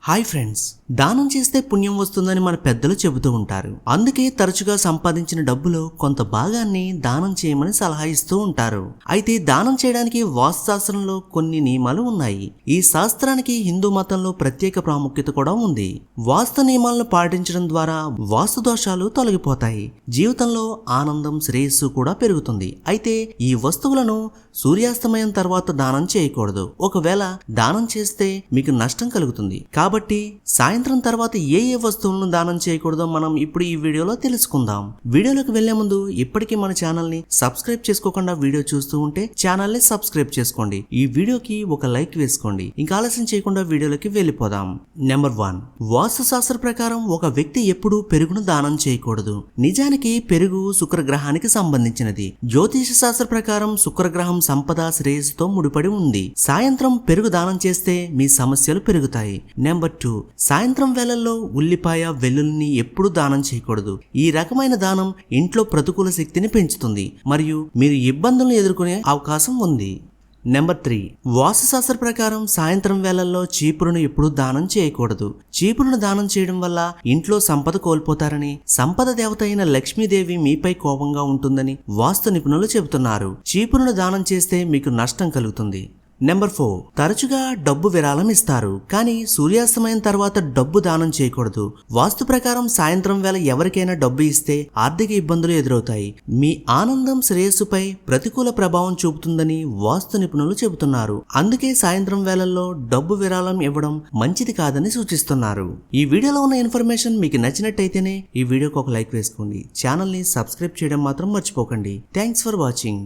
Hi friends, దానం చేస్తే పుణ్యం వస్తుందని మన పెద్దలు చెబుతూ ఉంటారు. అందుకే తరచుగా సంపాదించిన డబ్బులో కొంత భాగాన్ని దానం చేయమని సలహా ఇస్తూ ఉంటారు. అయితే దానం చేయడానికి వాస్తు శాస్త్రంలో కొన్ని నియమాలు ఉన్నాయి. ఈ శాస్త్రానికి హిందూ మతంలో ప్రత్యేక ప్రాముఖ్యత కూడా ఉంది. వాస్తు నియమాలను పాటించడం ద్వారా వాస్తు దోషాలు తొలగిపోతాయి. జీవితంలో ఆనందం, శ్రేయస్సు కూడా పెరుగుతుంది. అయితే ఈ వస్తువులను సూర్యాస్తమయం తర్వాత దానం చేయకూడదు. ఒకవేళ దానం చేస్తే మీకు నష్టం కలుగుతుంది. కాబట్టి సాయంత్రం తర్వాత ఏ వస్తువులను దానం చేయకూడదో మనం ఇప్పుడు ఈ వీడియోలో తెలుసుకుందాం. వీడియోలోకి వెళ్లే ముందు ఇప్పటికీ మన ఛానల్ ని సబ్స్క్రైబ్ చేసుకోకుండా వీడియో చూస్తూ ఉంటే ఛానల్ ని సబ్స్క్రైబ్ చేసుకోండి. ఈ వీడియోకి ఒక లైక్ వేసుకోండి. ఇంకా ఆలస్యం చేయకుండా వీడియోలోకి వెళ్ళిపోదాం. నెంబర్ 1, వాస్తు శాస్త్ర ప్రకారం ఒక వ్యక్తి ఎప్పుడూ పెరుగును దానం చేయకూడదు. నిజానికి పెరుగు శుక్రగ్రహానికి సంబంధించినది. జ్యోతిష శాస్త్ర ప్రకారం శుక్రగ్రహం సంపద, శ్రేయస్సుతో ముడిపడి ఉంది. సాయంత్రం పెరుగు దానం చేస్తే మీ సమస్యలు పెరుగుతాయి. నెంబర్ 2, సాయంత్రం వేళల్లో ఉల్లిపాయ, వెల్లుల్లిని ఎప్పుడూ దానం చేయకూడదు. ఈ రకమైన దానం ఇంట్లో ప్రతికూల శక్తిని పెంచుతుంది మరియు మీరు ఇబ్బందులను ఎదుర్కొనే అవకాశం ఉంది. నెంబర్ 3, వాస్తుశాస్త్ర ప్రకారం సాయంత్రం వేళల్లో చీపురును ఎప్పుడూ దానం చేయకూడదు. చీపురును దానం చేయడం వల్ల ఇంట్లో సంపద కోల్పోతారని, సంపద దేవత అయిన లక్ష్మీదేవి మీపై కోపంగా ఉంటుందని వాస్తు నిపుణులు చెబుతున్నారు. చీపురును దానం చేస్తే మీకు నష్టం కలుగుతుంది. నెంబర్ 4, తరచుగా డబ్బు విరాళం ఇస్తారు, కానీ సూర్యాస్తమయం తర్వాత డబ్బు దానం చేయకూడదు. వాస్తు ప్రకారం సాయంత్రం వేళ ఎవరికైనా డబ్బు ఇస్తే ఆర్థిక ఇబ్బందులు ఎదురవుతాయి. మీ ఆనందం, శ్రేయస్సుపై ప్రతికూల ప్రభావం చూపుతుందని వాస్తు నిపుణులు చెబుతున్నారు. అందుకే సాయంత్రం వేళల్లో డబ్బు విరాళం ఇవ్వడం మంచిది కాదని సూచిస్తున్నారు. ఈ వీడియోలో ఉన్న ఇన్ఫర్మేషన్ మీకు నచ్చినట్టయితేనే ఈ వీడియోకి ఒక లైక్ వేసుకోండి. ఛానల్ ని సబ్స్క్రైబ్ చేయడం మాత్రం మర్చిపోకండి. Thanks for watching.